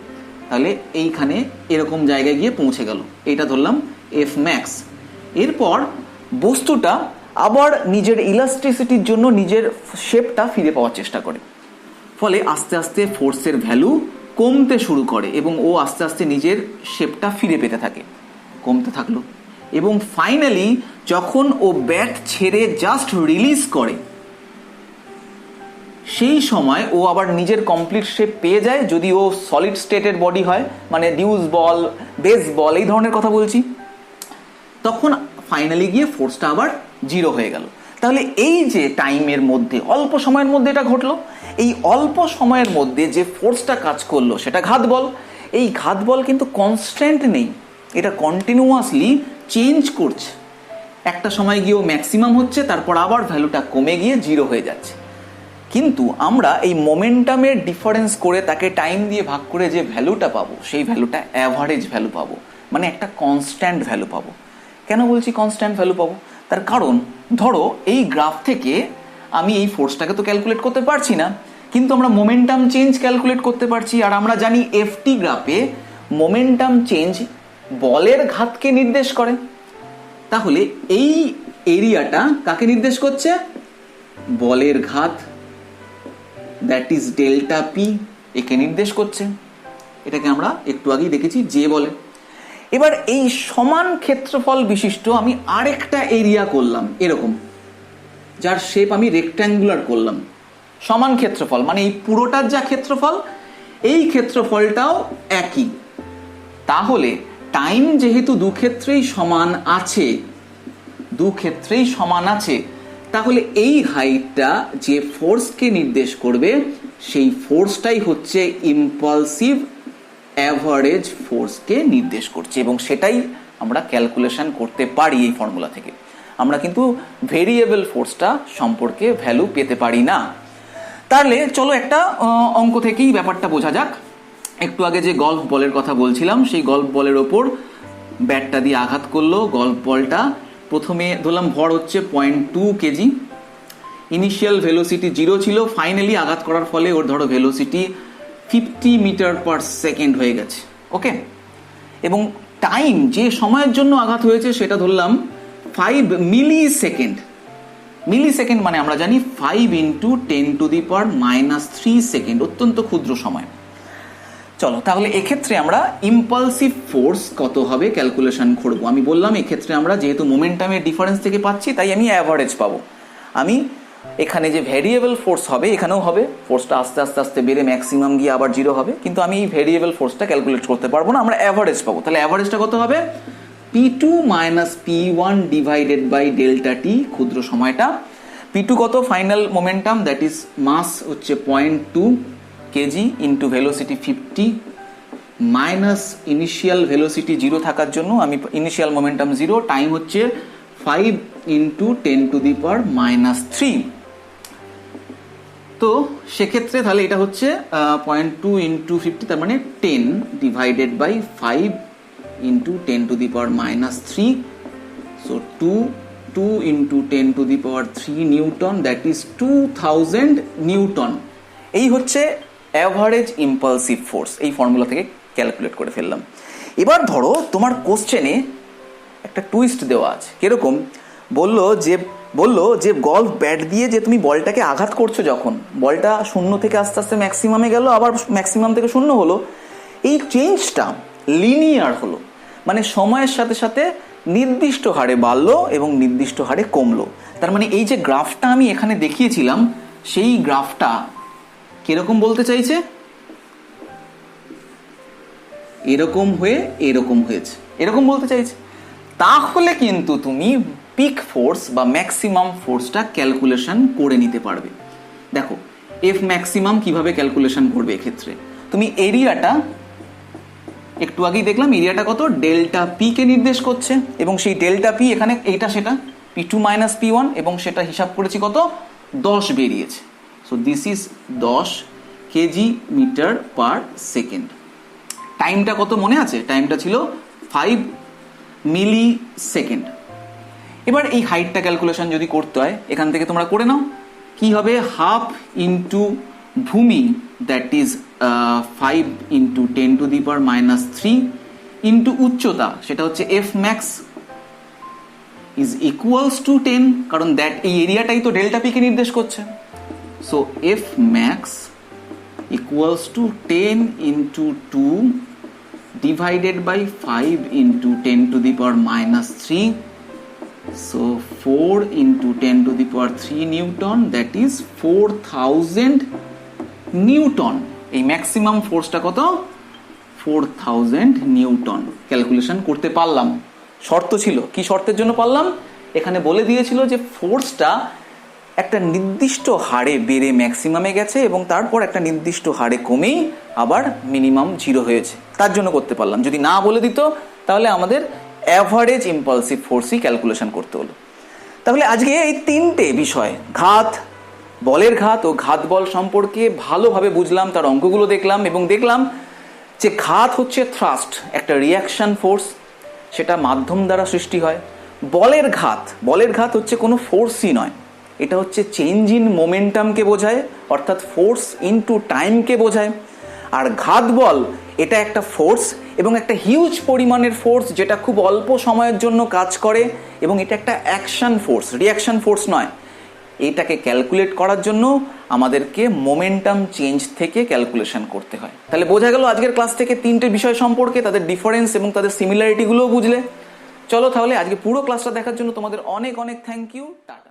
S1: তাহলে এইখানে এরকম জায়গায় গিয়ে পৌঁছে গেল, এটা ধরলাম এফ ম্যাক্স। এরপর বস্তুটা আবার নিজের ইলাস্ট্রিসিটির জন্য নিজের শেপটা ফিরে পাওয়ার চেষ্টা করে, ফলে আস্তে আস্তে ফোর্সের ভ্যালু কমতে শুরু করে এবং ও আস্তে আস্তে নিজের শেপটা ফিরে পেতে থাকে, কমতে থাকলো। এবং ফাইনালি যখন ও ব্যাট ছেড়ে জাস্ট রিলিজ করে, সেই সময় ও আবার নিজের কমপ্লিট শেপ পেয়ে যায়, যদি ও সলিড স্টেটের বডি হয়, মানে ডিউস বল, বেস বল এই ধরনের কথা বলছি, তখন ফাইনালি গিয়ে ফোর্সটা আবার 0 হয়ে গেল। তাহলে এই যে টাইমের মধ্যে, অল্প সময়ের মধ্যে এটা ঘটলো, এই অল্প সময়ের মধ্যে যে ফোর্সটা কাজ করলো সেটা ঘাত বল। এই ঘাত বল কিন্তু কনস্ট্যান্ট নেই, এটা কন্টিনিউয়াসলি চেঞ্জ করছে। একটা সময় গিয়েও ম্যাক্সিমাম হচ্ছে, তারপর আবার ভ্যালুটা কমে গিয়ে 0 হয়ে যাচ্ছে। কিন্তু আমরা এই মোমেন্টামের ডিফারেন্স করে তাকে টাইম দিয়ে ভাগ করে যে ভ্যালুটা পাবো, সেই ভ্যালুটা অ্যাভারেজ ভ্যালু পাবো, মানে একটা কনস্ট্যান্ট ভ্যালু পাবো। কেন বলছি কনস্ট্যান্ট ভ্যালু পাবো? তার কারণ ধরো এই গ্রাফ থেকে আমি এই ফোর্সটাকে তো ক্যালকুলেট করতে পারছি না, কিন্তু আমরা মোমেন্টাম চেঞ্জ ক্যালকুলেট করতে পারছি। আর আমরা জানি এফটি গ্রাফে মোমেন্টাম চেঞ্জ বলের ঘাতকে নির্দেশ করে। তাহলে এই এরিয়াটা কাকে নির্দেশ করছে? বলের ঘাত, দ্যাট ইজ ডেল্টা পি, একে নির্দেশ করছে। এটাকে আমরা একটু আগেই দেখেছি যে বলে। এবার এই সমান ক্ষেত্রফল বিশিষ্ট আমি আরেকটা এরিয়া করলাম এরকম, যার শেপ আমি রেক্ট্যাঙ্গুলার করলাম। সমান ক্ষেত্রফল মানে এই পুরোটার যা ক্ষেত্রফল, এই ক্ষেত্রফলটাও একই। তাহলে টাইম যেহেতু দুক্ষেত্রেই সমান আছে, তাহলে এই হাইটটা যে ফোর্সকে নির্দেশ করবে সেই ফোর্সটাই হচ্ছে ইম্পালসিভ অ্যাভারেজ ফোর্সকে নির্দেশ করছে, এবং সেটাই আমরা ক্যালকুলেশন করতে পারি এই ফর্মুলা থেকে। আমরা কিন্তু ভেরিয়েবল ফোর্সটা সম্পর্কে ভ্যালু পেতে পারি না। তাহলে চলো একটা অঙ্ক থেকেই ব্যাপারটা বোঝা যাক। একটু আগে যে গল্ফ বলের কথা বলছিলাম, সেই গল্ফ বলের ওপর ব্যাটটা দিয়ে আঘাত করলো। গল্ফ বলটা প্রথমে ধরলাম ভর হচ্ছে 0.2 কেজি, ইনিশিয়াল ভেলোসিটি 0 ছিল, ফাইনালি আঘাত করার ফলে ওর ধরো ভেলোসিটি 50 মিটার পার সেকেন্ড হয়ে গেছে, ওকে। এবং টাইম যে সময়ের জন্য আঘাত হয়েছে সেটা ধরলাম 5 মিলি সেকেন্ড। মিলি সেকেন্ড মানে আমরা জানি 5 × 10⁻³ সেকেন্ড, অত্যন্ত ক্ষুদ্র সময়। চলো তাহলে এক্ষেত্রে আমরা ইম্পালসিভ ফোর্স কত হবে ক্যালকুলেশন করবো। আমি বললাম এক্ষেত্রে আমরা যেহেতু মোমেন্টামের ডিফারেন্স থেকে পাচ্ছি, তাই আমি অ্যাভারেজ পাবো। আমি এখানে যে ভেরিয়েবল ফোর্স হবে এখানেও হবে, ফোর্সটা আস্তে আস্তে আস্তে বেড়ে ম্যাক্সিমাম গিয়ে আবার 0 হবে, কিন্তু আমি এই ভেরিয়েবল ফোর্সটা ক্যালকুলেট করতে পারবো না, আমরা অ্যাভারেজ পাবো। তাহলে অ্যাভারেজটা কত হবে? P2 - P1 divided by delta টি, ক্ষুদ্র সময়টা। P2 কত? ফাইনাল মোমেন্টাম, দ্যাট ইজ মাস হচ্ছে 0.2 KG into velocity 50 minus initial velocity 0 থাকার জন্য আমি ইনিশিয়াল মোমেন্টাম 0, টাইম হচ্ছে 5 × 10⁻³ তো সেক্ষেত্রে তাহলে এটা হচ্ছে 0.2 × 50, তার মানে 10 divided by 5 × 10⁻³ so 2 × 10⁻³ newton, that is 2000 newton. এই হচ্ছে অ্যাভারেজ ইম্পালসিভ ফোর্স, এই ফর্মুলা থেকে ক্যালকুলেট করে ফেললাম। এবার ধরো তোমার কোশ্চেনে একটা টুইস্ট দেওয়া আছে। কিরকম? বললো যে গলফ ব্যাট দিয়ে যে তুমি বলটাকে আঘাত করছো, যখন বলটা শূন্য থেকে আস্তে আস্তে ম্যাক্সিমামে গেল, আবার ম্যাক্সিমাম থেকে শূন্য হলো, এই চেঞ্জটা লিনিয়ার হলো, মানে সময়ের সাথে সাথে নির্দিষ্ট হারে বাড়লো এবং নির্দিষ্ট হারে কমলো। তার মানে এই যে গ্রাফটা আমি এখানে দেখিয়েছিলাম, সেই গ্রাফটা কিরকম বলতে চাইছে? এরকম হয়ে এরকম হয়েছে, এরকম বলতে চাইছে। তাহলে কিন্তু তুমি পিক ফোর্স বা ম্যাক্সিমাম ফোর্সটা ক্যালকুলেশন করে নিতে পারবে। দেখো এফ ম্যাক্সিমাম কিভাবে ক্যালকুলেশন করবে? এক্ষেত্রে তুমি এরিয়াটা, একটু আগেই দেখলাম এরিয়াটা কত, ডেল্টা পি কে নির্দেশ করছে, এবং সেই ডেল্টা পি এখানে এইটা সেটা P2 মাইনাস P1, এবং সেটা হিসাব করেছি কত, 10 বেরিয়েছে। So this is 10 KG metre per second. টাইমটা কত মনে আছে? টাইমটা ছিল 5 মিলি সেকেন্ড। এবার এই হাইটটা ক্যালকুলেশন যদি করতে হয়, এখান থেকে তোমরা করে নাও। কি হবে? হাফ ইন্টু ভূমি, that is 5 into 10 to the power minus 3 into উচ্চতা, সেটা হচ্ছে F max is equals two 10, কারণ দ্যাট এই এরিয়াটাই তো ডেল্টা পি কে নির্দেশ করছে। So F max equals to 10 into 2 divided by 5 into 10 to the power minus 3, so 4 into 10 to the power 3 Newton, that is 4000 Newton. এই maximum ফোর্সটা কত? 4000 Newton calculation করতে পারলাম। শর্ত ছিল, কি শর্তের জন্য পারলাম? এখানে বলে দিয়েছিল যে ফোর্সটা একটা নির্দিষ্ট হারে বেড়ে ম্যাক্সিমামে গেছে এবং তারপর একটা নির্দিষ্ট হারে কমেই আবার মিনিমাম 0 হয়েছে, তার জন্য করতে পারলাম। যদি না বলে দিত তাহলে আমাদের অ্যাভারেজ ইম্পালসিভ ফোর্সই ক্যালকুলেশন করতে হলো। তাহলে আজকে এই তিনটে বিষয়, ঘাত, বলের ঘাত ও ঘাত বল সম্পর্কে ভালোভাবে বুঝলাম, তার অঙ্কগুলো দেখলাম এবং দেখলাম যে ঘাত হচ্ছে থ্রাস্ট, একটা রিয়াকশন ফোর্স, সেটা মাধ্যম দ্বারা সৃষ্টি হয়। বলের ঘাত হচ্ছে কোনো ফোর্সই নয়, এটা হচ্ছে চেঞ্জ ইন মোমেন্টামকে বোঝায়, অর্থাৎ ফোর্স ইনটু টাইমকে বোঝায়। আর ঘাত বল এটা একটা ফোর্স এবং একটা হিউজ পরিমাণের ফোর্স, যেটা খুব অল্প সময়ের জন্য কাজ করে, এবং এটা একটা অ্যাকশন ফোর্স, রিয়াকশন ফোর্স নয়। এইটাকে ক্যালকুলেট করার জন্য আমাদেরকে মোমেন্টাম চেঞ্জ থেকে ক্যালকুলেশন করতে হয়। তাহলে বোঝা গেল আজকের ক্লাস থেকে তিনটে বিষয় সম্পর্কে, তাদের ডিফারেন্স এবং তাদের সিমিলারিটিগুলোও বুঝলে। চলো তাহলে আজকে পুরো ক্লাসটা দেখার জন্য তোমাদের অনেক অনেক থ্যাংক ইউ, টাটা।